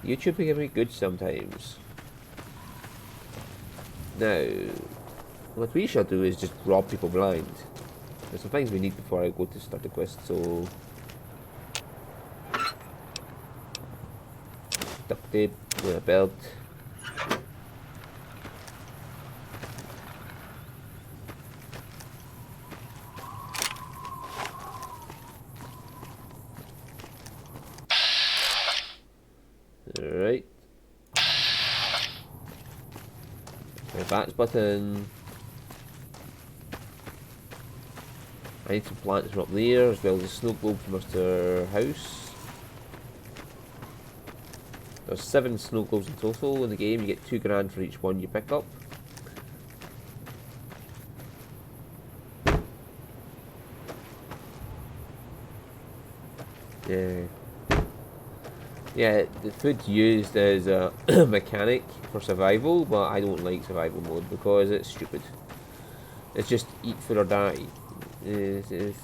YouTube can be good sometimes. Now, what we shall do is just rob people blind. There's some things we need before I go to start the quest, so... Duct tape, with a belt. Alright. Advance button. I need some plants from up there, as well as a snow globe from Mr. House. There's 7 snow globes in total in the game. You get $2 grand for each one you pick up. Yeah. Yeah, the food's used as a mechanic for survival, but I don't like survival mode because it's stupid. It's just eat food or die. It's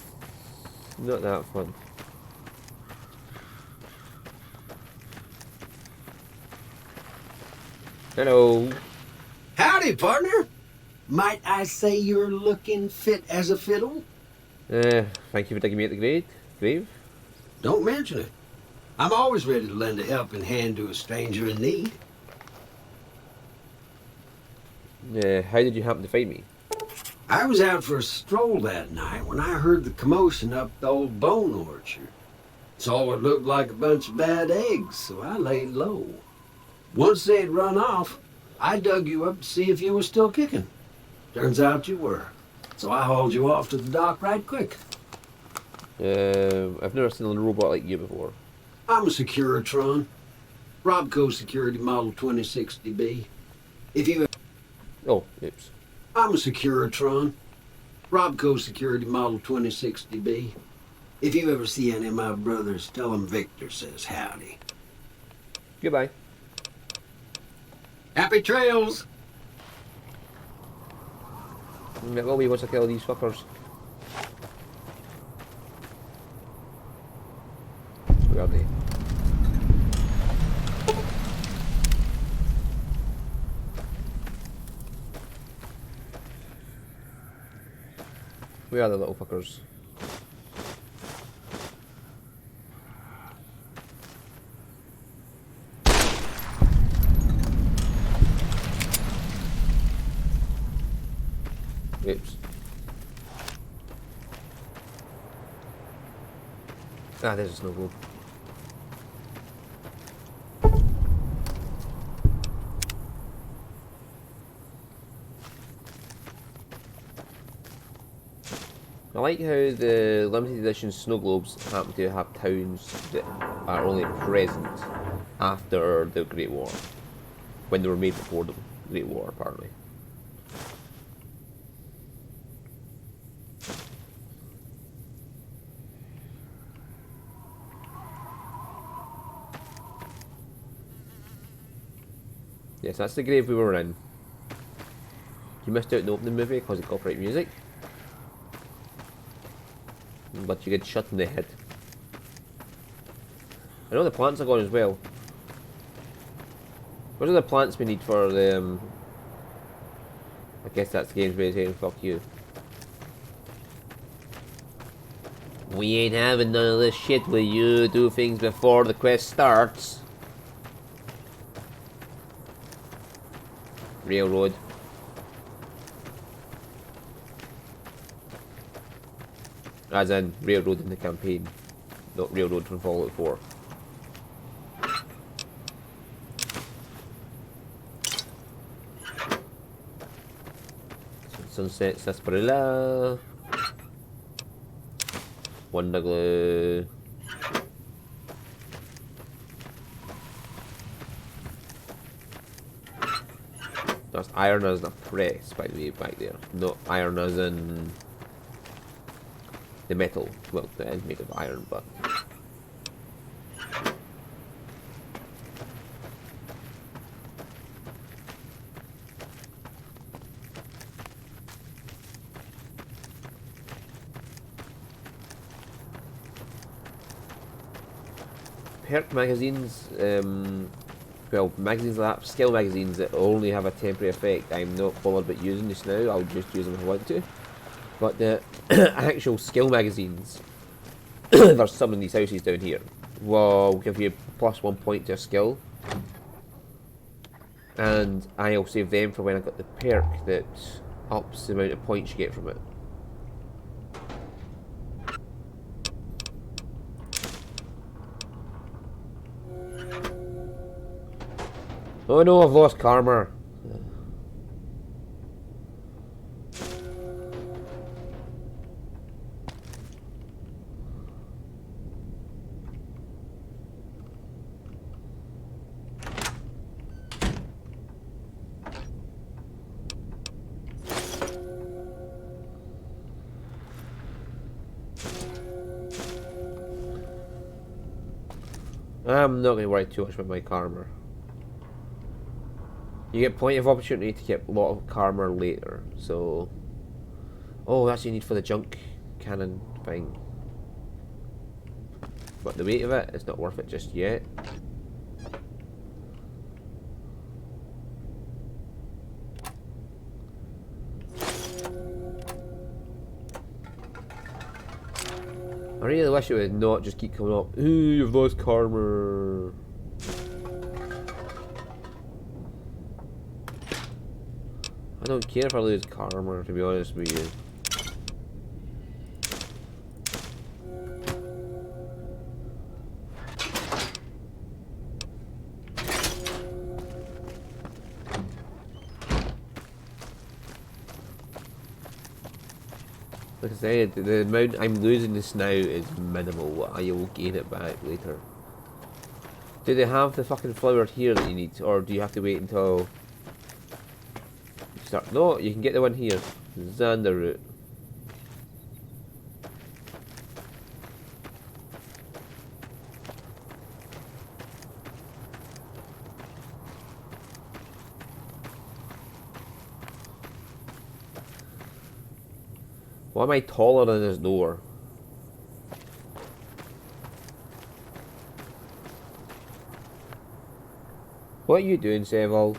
not that fun. Hello. Howdy, partner. Might I say you're looking fit as a fiddle? Thank you for taking me at the grave. Don't mention it. I'm always ready to lend a helping hand to a stranger in need. How did you happen to find me? I was out for a stroll that night when I heard the commotion up the old bone orchard. Saw what looked like a bunch of bad eggs, so I laid low. Once they'd run off, I dug you up to see if you were still kicking. Turns out you were, so I hauled you off to the dock right quick. I've never seen a robot like you before. I'm a Securitron. Robco Security Model 2060B. If you... Oh, oops. I'm a Securitron. Robco Security Model 2060B. If you ever see any of my brothers, tell them Victor says howdy. Goodbye. Happy trails! It will be once I kill these fuckers. Where are they? Where are the little fuckers? Oops. Ah, there's a snow globe. I like how the limited edition snow globes happen to have towns that are only present after the Great War, when they were made before the Great War, apparently. Yes, that's the grave we were in. You missed out in the opening movie because of copyright music. But you get shot in the head. I know the plants are gone as well. What are the plants we need for the... I guess that's the game's way of saying fuck you. We ain't having none of this shit where you do things before the quest starts. Railroad. As in, railroad in the campaign, not railroad from Fallout 4. Sunset sarsaparilla. Wonder glue. That's iron as in a press, by the way, back there. Not iron as in the metal. Well, it is made of iron, but... Perk magazines, well, magazines like that, skill magazines that only have a temporary effect, I'm not bothered about using this now. I'll just use them if I want to. But the actual skill magazines, there's some in these houses down here, will give you +1 point to a skill. And I'll save them for when I've got the perk that ups the amount of points you get from it. Oh no, I've lost karma. I'm not going to worry too much about my karma. You get plenty of opportunity to get a lot of karma later, so... Oh, that's what you need for the junk cannon thing. But the weight of it, it's not worth it just yet. I really wish it would not just keep coming up. Ooh, you've lost karma. I don't care if I lose karma, to be honest with you. Like I said, the amount I'm losing this now is minimal. I will gain it back later. Do they have the fucking flower here that you need, or do you have to wait until you start? No, you can get the one here. Xander root. Why am I taller than this door? What are you doing, Seville?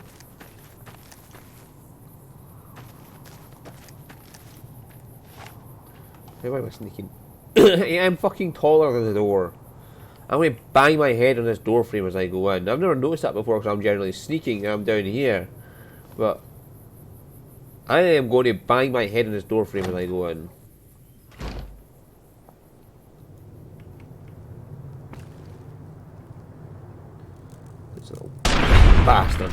Why am I sneaking? Yeah, I'm fucking taller than the door. I'm going to bang my head on this door frame as I go in. I've never noticed that before because I'm generally sneaking and I'm down here. But I am going to bang my head on this door frame as I go in. This little bastard.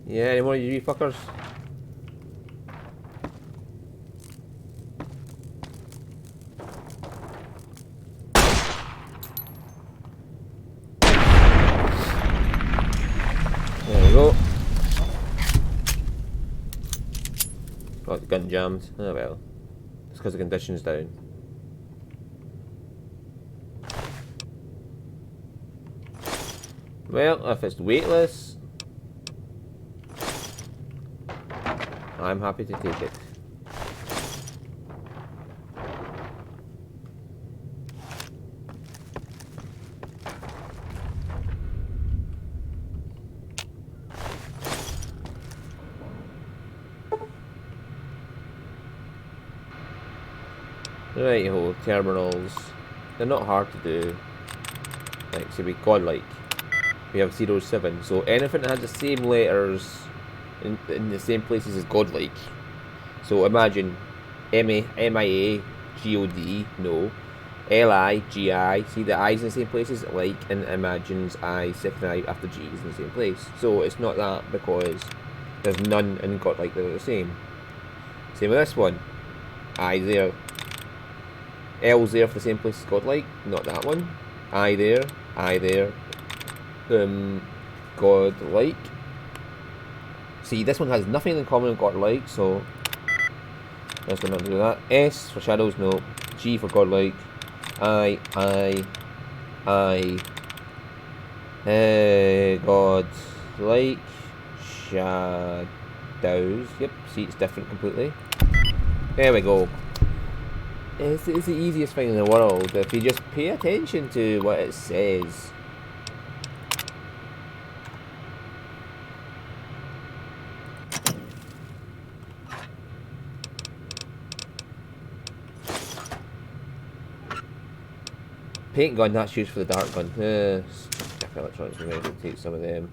Yeah, any more of you fuckers? There we go. Got the gun jammed. Oh well. It's because the condition's down. Well, if it's weightless, I'm happy to take it. Right, ho, terminals. They're not hard to do. Like, say we godlike. We have 07, so anything that has the same letters in the same places as godlike. So imagine MIA, GOD, no. LI, GI, see the I's in the same places, like, and imagines I, second I after G is in the same place. So it's not that because there's none in godlike that are the same. Same with this one. I there. L's there for the same place as godlike, not that one. I there, godlike. See, this one has nothing in common with godlike, so let's go not do that. S for shadows, no. G for godlike. I. Hey, God. Like shadows. Yep, see, it's different completely. There we go. It's the easiest thing in the world if you just pay attention to what it says. Paint gun, that's used for the dart gun. Different electronics, we're going to take some of them.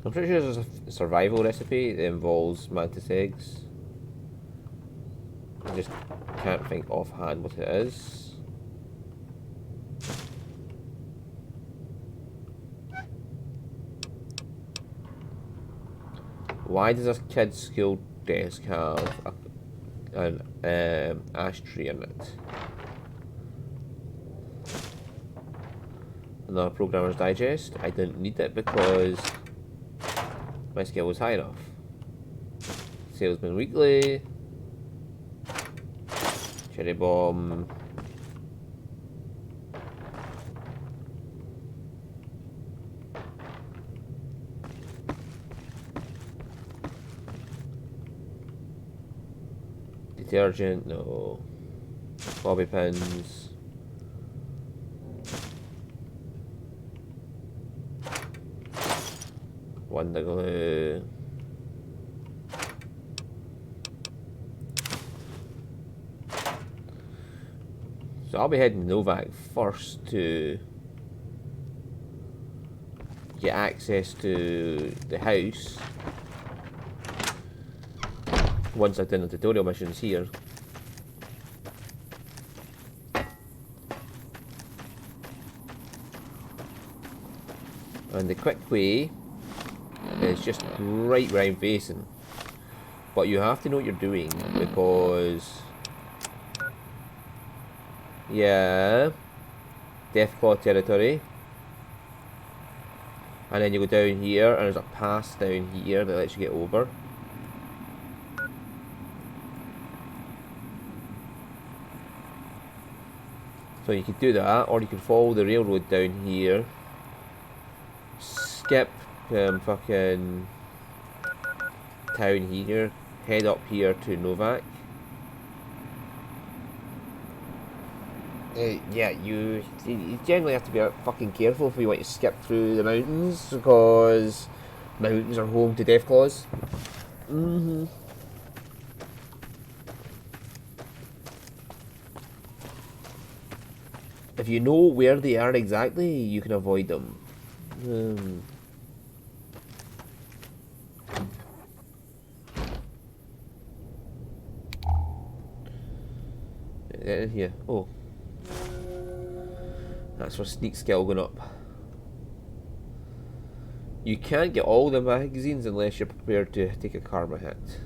I'm pretty sure there's a survival recipe that involves mantis eggs. I just can't think offhand what it is. Why does a kid's school desk have an ashtray in it? Another Programmer's Digest. I didn't need it because my skill was high enough. Salesman Weekly. Cherry Bomb. Detergent, no. Bobby pins. Wonder glue. So I'll be heading to Novak first to get access to the house. Once I've done the tutorial missions here. And the quick way is just right where I'm facing. But you have to know what you're doing because... yeah, Deathclaw territory. And then you go down here and there's a pass down here that lets you get over. So you could do that, or you could follow the railroad down here, skip fucking town here, head up here to Novak. Yeah, you generally have to be fucking careful if you want to skip through the mountains, because mountains are home to Deathclaws. If you know where they are exactly, you can avoid them. In here. Oh. That's for sneak skill going up. You can't get all the magazines unless you're prepared to take a karma hit.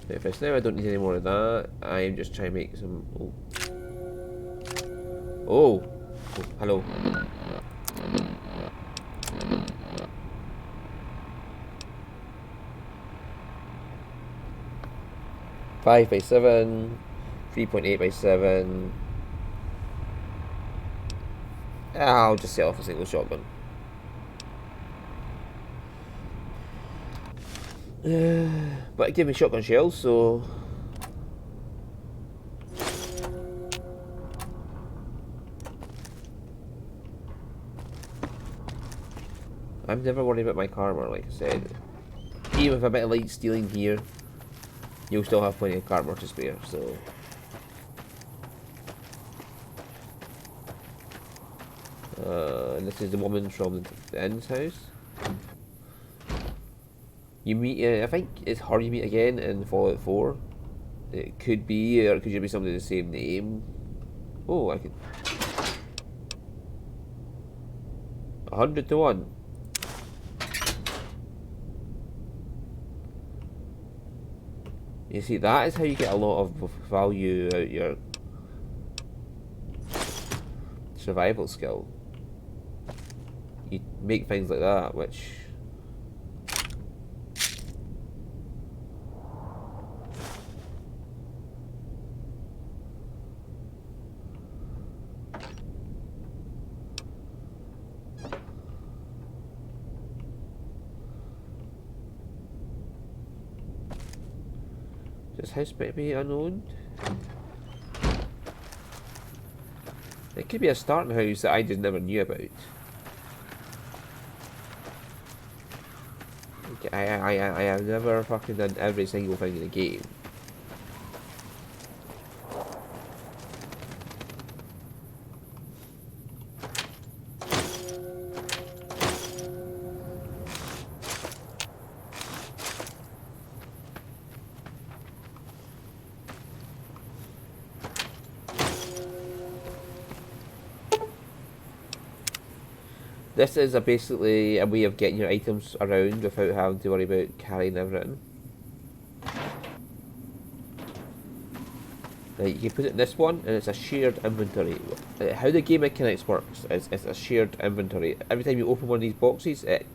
If it's now, I don't need any more of that. I'm just trying to make some. Oh, hello. Five by 7, 3.8 by 7. I'll just set off a single shotgun. But it gave me shotgun shells, so I'm never worried about my karma, like I said. Even with a bit of light stealing here, you'll still have plenty of karma to spare, so. And this is the woman from the inn's house. You meet, I think it's her you meet again in Fallout 4. It could be, or it could be somebody with the same name. Oh, I could. 100 to 1. You see, that is how you get a lot of value out your survival skill. You make things like that, which... This house might be unowned. It could be a starting house that I just never knew about. I have never fucking done every single thing in the game. This is basically a way of getting your items around without having to worry about carrying everything. Now you can put it in this one, and it's a shared inventory. How the game mechanics works is it's a shared inventory. Every time you open one of these boxes, it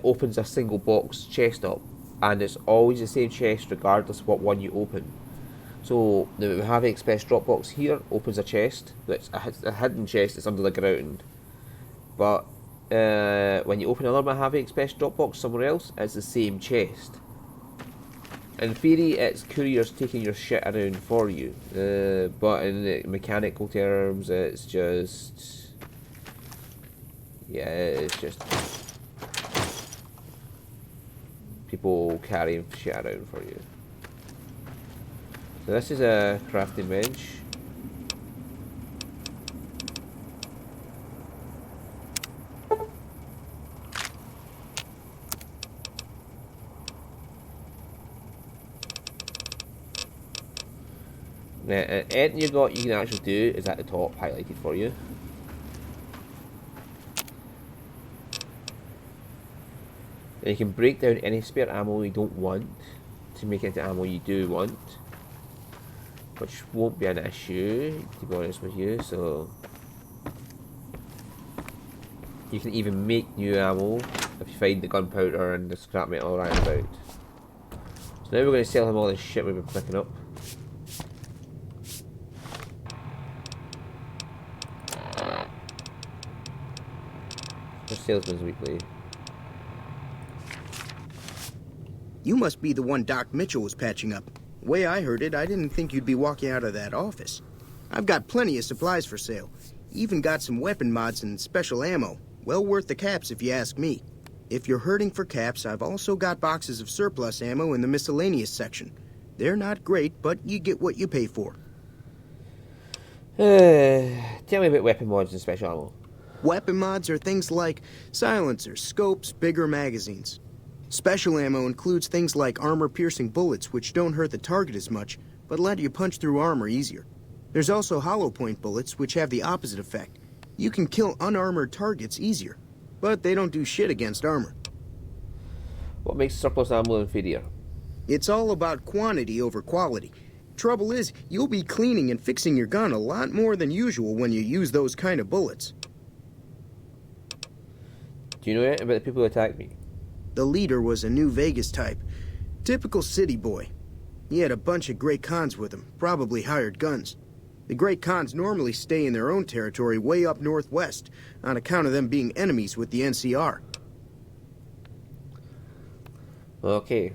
opens a single box chest up, and it's always the same chest regardless of what one you open. So the Mojave Express Dropbox here opens a chest that's a hidden chest that's under the ground. But when you open another Mojave Express Dropbox somewhere else, it's the same chest. In theory, it's couriers taking your shit around for you. But in the mechanical terms, it's just... Yeah, it's just... people carrying shit around for you. So this is a crafting bench. Now, anything you got you can actually do is at the top, highlighted for you. And you can break down any spare ammo you don't want to make it into ammo you do want, which won't be an issue, to be honest with you. So you can even make new ammo if you find the gunpowder and the scrap metal around about. So now we're going to sell him all this shit we've been picking up. Salesman's Weekly. You must be the one Doc Mitchell was patching up. Way I heard it, I didn't think you'd be walking out of that office. I've got plenty of supplies for sale. Even got some weapon mods and special ammo. Well worth the caps if you ask me. If you're hurting for caps, I've also got boxes of surplus ammo in the miscellaneous section. They're not great, but you get what you pay for. Tell me about weapon mods and special ammo. Weapon mods are things like silencers, scopes, bigger magazines. Special ammo includes things like armor-piercing bullets, which don't hurt the target as much, but let you punch through armor easier. There's also hollow point bullets, which have the opposite effect. You can kill unarmored targets easier, but they don't do shit against armor. What makes surplus ammo inferior? It's all about quantity over quality. Trouble is, you'll be cleaning and fixing your gun a lot more than usual when you use those kind of bullets. Do you know anything about the people who attacked me? The leader was a New Vegas type. Typical city boy. He had a bunch of Great Khans with him, probably hired guns. The Great Khans normally stay in their own territory way up northwest, on account of them being enemies with the NCR. Okay.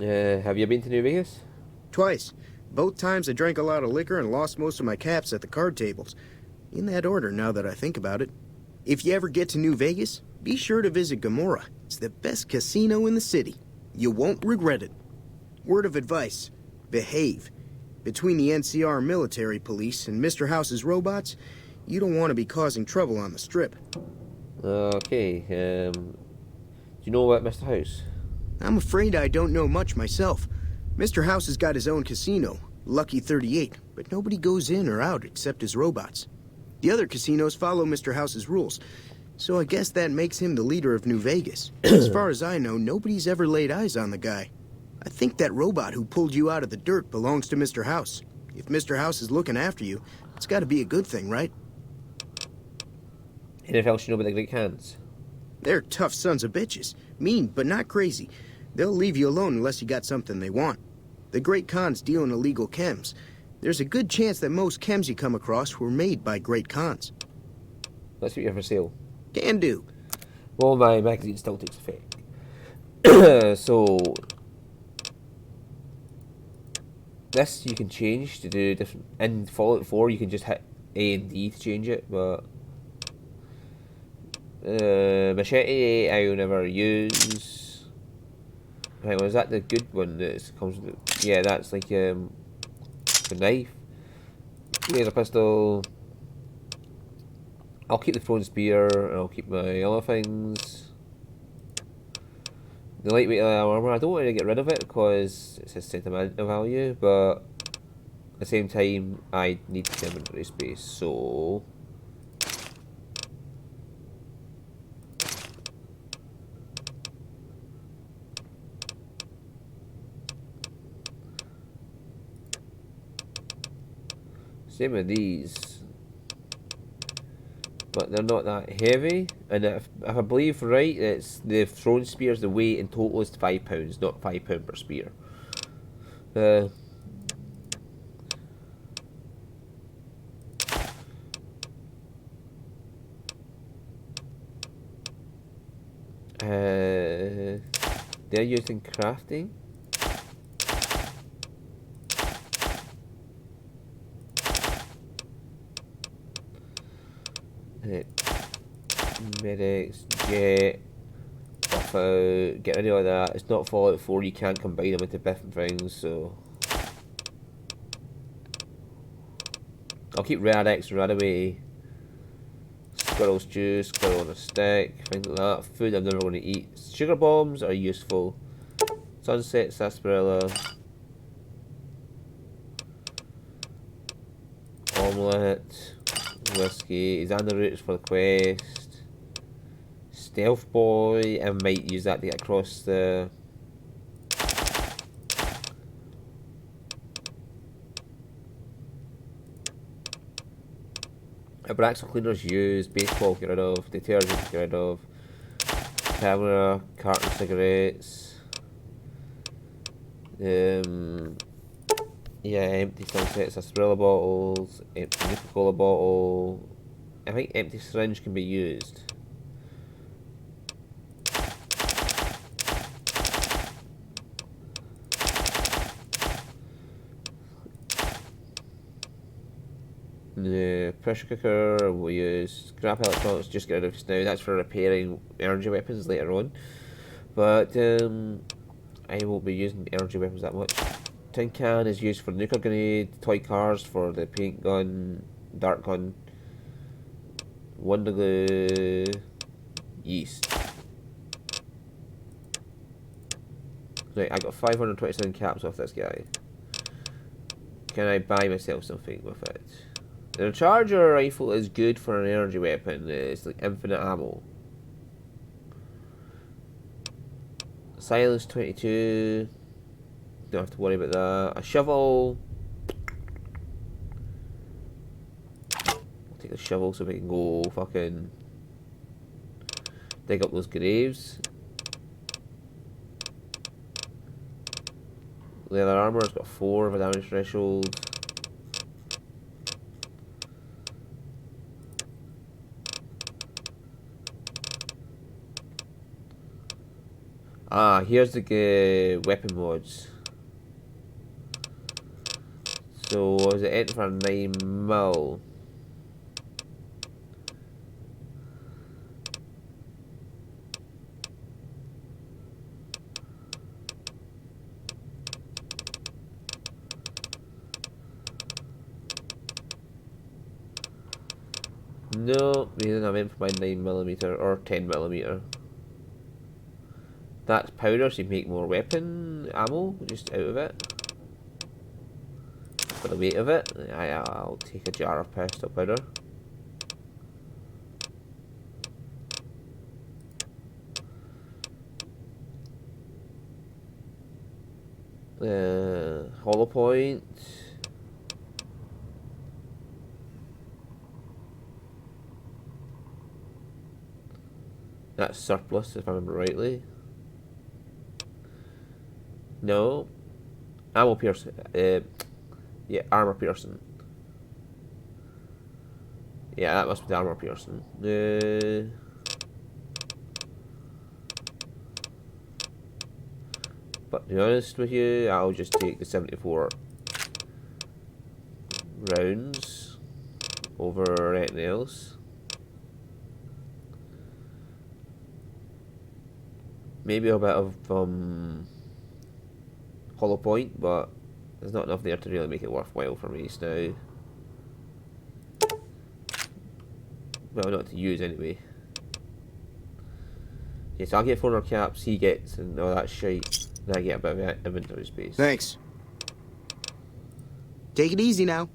Have you been to New Vegas? Twice. Both times I drank a lot of liquor and lost most of my caps at the card tables. In that order, now that I think about it. If you ever get to New Vegas, be sure to visit Gomorrah. It's the best casino in the city. You won't regret it. Word of advice, behave. Between the NCR military police and Mr. House's robots, you don't want to be causing trouble on the Strip. Okay, do you know about Mr. House? I'm afraid I don't know much myself. Mr. House has got his own casino, Lucky 38, but nobody goes in or out except his robots. The other casinos follow Mr. House's rules. So I guess that makes him the leader of New Vegas. As far as I know, nobody's ever laid eyes on the guy. I think that robot who pulled you out of the dirt belongs to Mr. House. If Mr. House is looking after you, it's got to be a good thing, right? Anything else you know about the Great Khans? They're tough sons of bitches. Mean, but not crazy. They'll leave you alone unless you got something they want. The Great Khans deal in illegal chems. There's a good chance that most chems you come across were made by Great Khans. Let's see what you have for sale. Can do. Well, my magazine still takes effect. So this you can change to do different. In Fallout 4, you can just hit A and D to change it, but machete I'll never use. Right, was that the good one that comes with it? Yeah, that's like the knife. Laser pistol. I'll keep the thrown spear, and I'll keep my other things. The lightweight armor, I don't want to get rid of it because it's a sentimental value, but at the same time, I need the inventory space, so same with these. But they're not that heavy, and if I believe right, it's the thrown spears. The weight in total is £5, not £5 per spear. They're used in crafting. Medics, jet, buff out, get rid of all that. It's not Fallout 4, you can't combine them into different things, so I'll keep Radix, Radaway, Squirrel Stew, Squirrel on a Stick, things like that. Food I'm never going to eat. Sugar bombs are useful. Sunset, Sarsaparilla, Omelette, Whiskey, Xander Roots for the quest. Stealth Boy, I might use that to get across the Abraxel cleaners used, baseball get rid of, detergent get rid of, camera, carton cigarettes, yeah, empty sunsets, Sarsaparilla bottles, empty Nuka-Cola bottle. I think empty syringe can be used. The pressure cooker we'll use. Scrap electronics, just get rid of now. That's for repairing energy weapons later on. But I won't be using energy weapons that much. Tin can is used for nuclear grenade. Toy cars for the paint gun, dart gun, wonder glue, yeast. Right, I got 527 caps off this guy. Can I buy myself something with it? The Charger rifle is good for an energy weapon. It's like infinite ammo. Silence 22. Don't have to worry about that. A shovel. I'll take the shovel so we can go fucking dig up those graves. Leather armor has got 4 of a damage threshold. Ah, here's the weapon mods. So, was it enter for 9mm? No, neither I'm in for my 9mm or 10mm. That's powder, so you make more weapon ammo just out of it. For the weight of it, I'll take a jar of pistol powder. Hollow Point. That's surplus, if I remember rightly. No. Ammo piercing. Yeah, armor piercing. Yeah, that must be the armor piercing. But to be honest with you, I'll just take the 74 rounds over anything else. Maybe a bit of Hollow Point, but there's not enough there to really make it worthwhile for me now. Well, not to use anyway. Yeah, so I'll get 400 caps, he gets, and all that shite. Then I get a bit of inventory space. Thanks. Take it easy now.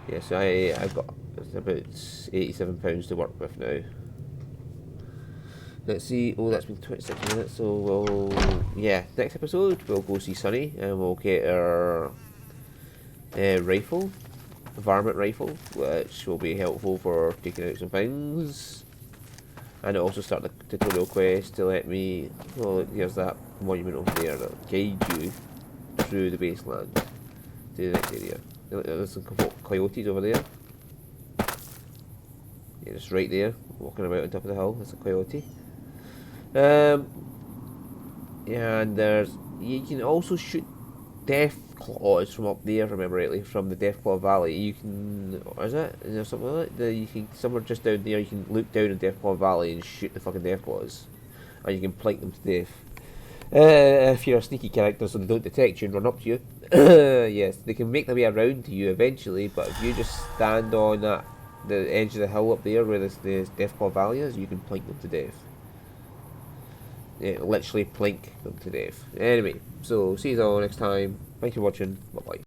Yeah, so I've got about £87 to work with now. Let's see. Oh, that's been 26 minutes. So we'll, yeah, next episode we'll go see Sunny and we'll get our rifle, varmint rifle, which will be helpful for taking out some things. And it'll also start the tutorial quest to let me. Well, here's that monument over there that guides you through the baseland to the next area. There's some coyotes over there. Yeah, just right there, walking about on top of the hill. That's a coyote. Yeah, and you can also shoot death claws from up there. If I remember rightly, from the Deathclaw Valley. You can, is there something like that? You can somewhere just down there. You can look down in Deathclaw Valley and shoot the fucking deathclaws, and you can plink them to death. If you're a sneaky character, so they don't detect you and run up to you. Yes, they can make their way around to you eventually, but if you just stand on the edge of the hill up there where the Deathclaw Valley is, you can plink them to death. Yeah, literally plink them to death. Anyway, so see you all next time. Thanks for watching. Bye bye.